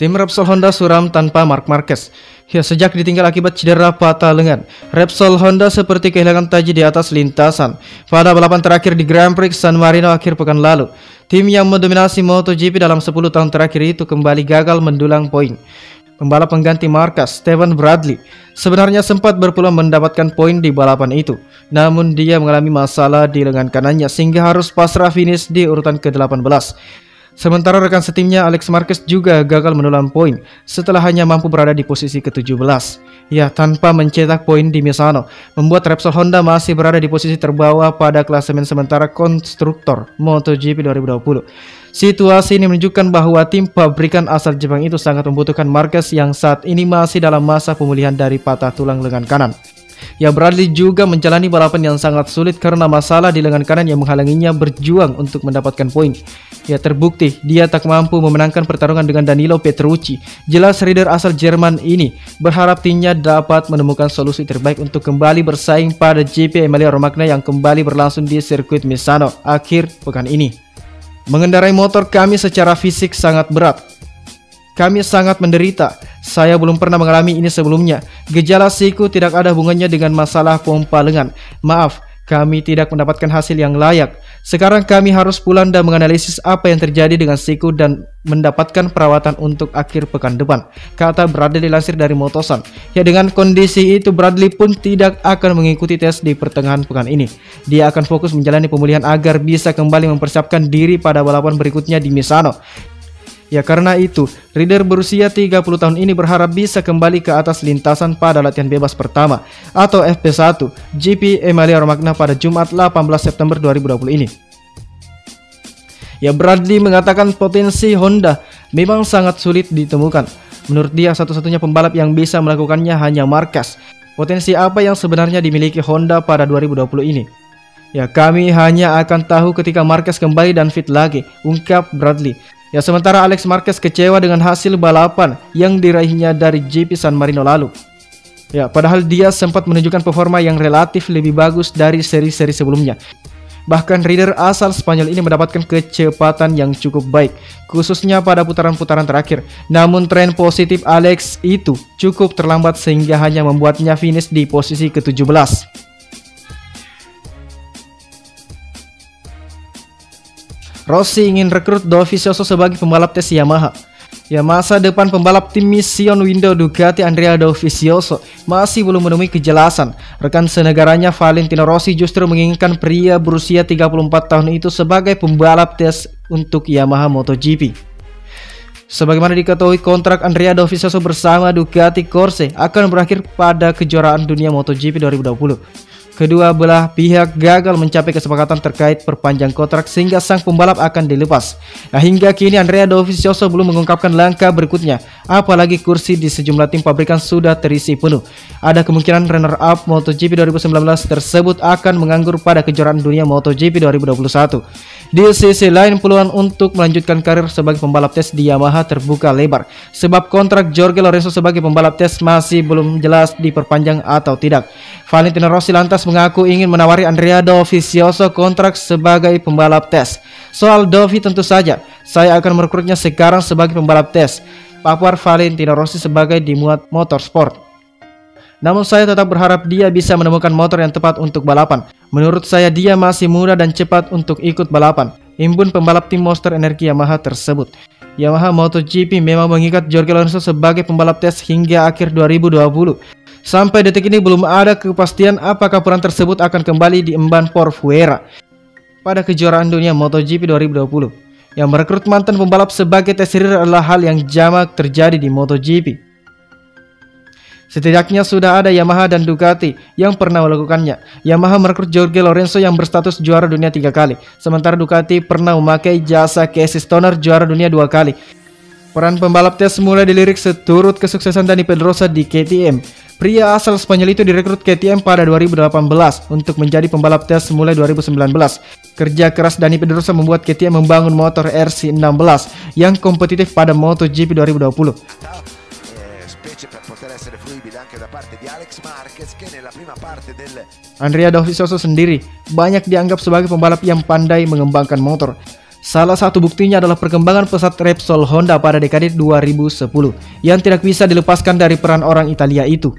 Tim Repsol Honda suram tanpa Marc Marquez. Ya, sejak ditinggal akibat cedera patah lengan, Repsol Honda seperti kehilangan taji di atas lintasan pada balapan terakhir di Grand Prix San Marino akhir pekan lalu. Tim yang mendominasi MotoGP dalam 10 tahun terakhir itu kembali gagal mendulang poin. Pembalap pengganti Marquez, Steven Bradley, sebenarnya sempat berpeluang mendapatkan poin di balapan itu. Namun dia mengalami masalah di lengan kanannya sehingga harus pasrah finish di urutan ke-18. Sementara rekan setimnya Alex Marquez juga gagal mendulang poin setelah hanya mampu berada di posisi ke-17. Ya, tanpa mencetak poin di Misano, membuat Repsol Honda masih berada di posisi terbawah pada klasemen sementara konstruktor MotoGP 2020. Situasi ini menunjukkan bahwa tim pabrikan asal Jepang itu sangat membutuhkan Marquez yang saat ini masih dalam masa pemulihan dari patah tulang lengan kanan. Ya, Bradley juga menjalani balapan yang sangat sulit karena masalah di lengan kanan yang menghalanginya berjuang untuk mendapatkan poin. Ya, terbukti dia tak mampu memenangkan pertarungan dengan Danilo Petrucci. Jelas rider asal Jerman ini berharap timnya dapat menemukan solusi terbaik untuk kembali bersaing pada GP Emilia-Romagna yang kembali berlangsung di sirkuit Misano akhir pekan ini. Mengendarai motor kami secara fisik sangat berat. Kami sangat menderita. Saya belum pernah mengalami ini sebelumnya. Gejala siku tidak ada hubungannya dengan masalah pompa lengan. Maaf, kami tidak mendapatkan hasil yang layak. Sekarang kami harus pulang dan menganalisis apa yang terjadi dengan siku dan mendapatkan perawatan untuk akhir pekan depan, kata Bradley dilansir dari Motosan. Ya, dengan kondisi itu Bradley pun tidak akan mengikuti tes di pertengahan pekan ini. Dia akan fokus menjalani pemulihan agar bisa kembali mempersiapkan diri pada balapan berikutnya di Misano. Ya, karena itu, rider berusia 30 tahun ini berharap bisa kembali ke atas lintasan pada latihan bebas pertama atau FP1 GP Emilia-Romagna pada Jumat 18 September 2020 ini. Ya, Bradley mengatakan potensi Honda memang sangat sulit ditemukan. Menurut dia, satu-satunya pembalap yang bisa melakukannya hanya Marquez. Potensi apa yang sebenarnya dimiliki Honda pada 2020 ini? Ya, kami hanya akan tahu ketika Marquez kembali dan fit lagi, ungkap Bradley. Ya, sementara Alex Marquez kecewa dengan hasil balapan yang diraihnya dari GP San Marino lalu. Ya, padahal dia sempat menunjukkan performa yang relatif lebih bagus dari seri-seri sebelumnya. Bahkan rider asal Spanyol ini mendapatkan kecepatan yang cukup baik, khususnya pada putaran-putaran terakhir. Namun tren positif Alex itu cukup terlambat sehingga hanya membuatnya finish di posisi ke-17. Rossi ingin rekrut Dovizioso sebagai pembalap tes Yamaha. Ya, masa depan pembalap tim Mission Window Ducati Andrea Dovizioso masih belum menemui kejelasan. Rekan senegaranya Valentino Rossi justru menginginkan pria berusia 34 tahun itu sebagai pembalap tes untuk Yamaha MotoGP. Sebagaimana diketahui, kontrak Andrea Dovizioso bersama Ducati Corse akan berakhir pada kejuaraan dunia MotoGP 2020. Kedua belah pihak gagal mencapai kesepakatan terkait perpanjang kontrak sehingga sang pembalap akan dilepas. Nah, hingga kini Andrea Dovizioso belum mengungkapkan langkah berikutnya. Apalagi kursi di sejumlah tim pabrikan sudah terisi penuh. Ada kemungkinan runner-up MotoGP 2019 tersebut akan menganggur pada kejuaraan dunia MotoGP 2021. Di sisi lain, peluang untuk melanjutkan karir sebagai pembalap tes di Yamaha terbuka lebar, sebab kontrak Jorge Lorenzo sebagai pembalap tes masih belum jelas diperpanjang atau tidak. Valentino Rossi lantas mengaku ingin menawari Andrea Dovizioso kontrak sebagai pembalap tes. Soal Dovi, tentu saja saya akan merekrutnya sekarang sebagai pembalap tes, paparan Valentino Rossi sebagai dimuat motorsport. Namun saya tetap berharap dia bisa menemukan motor yang tepat untuk balapan. Menurut saya dia masih muda dan cepat untuk ikut balapan, imbun pembalap tim Monster Energi Yamaha tersebut. Yamaha MotoGP memang mengikat Jorge Lorenzo sebagai pembalap tes hingga akhir 2020. Sampai detik ini belum ada kepastian apakah peran tersebut akan kembali diemban Porfuera pada kejuaraan dunia MotoGP 2020. Yang merekrut mantan pembalap sebagai tes rider adalah hal yang jamak terjadi di MotoGP. Setidaknya sudah ada Yamaha dan Ducati yang pernah melakukannya. Yamaha merekrut Jorge Lorenzo yang berstatus juara dunia 3 kali, sementara Ducati pernah memakai jasa Casey Stoner, juara dunia 2 kali. Peran pembalap tes mulai dilirik seturut kesuksesan Dani Pedrosa di KTM. Pria asal Spanyol itu direkrut KTM pada 2018 untuk menjadi pembalap tes mulai 2019. Kerja keras Dani Pedrosa membuat KTM membangun motor RC16 yang kompetitif pada MotoGP 2020. Andrea Dovizioso sendiri banyak dianggap sebagai pembalap yang pandai mengembangkan motor. Salah satu buktinya adalah perkembangan pesat Repsol Honda pada dekade 2010 yang tidak bisa dilepaskan dari peran orang Italia itu.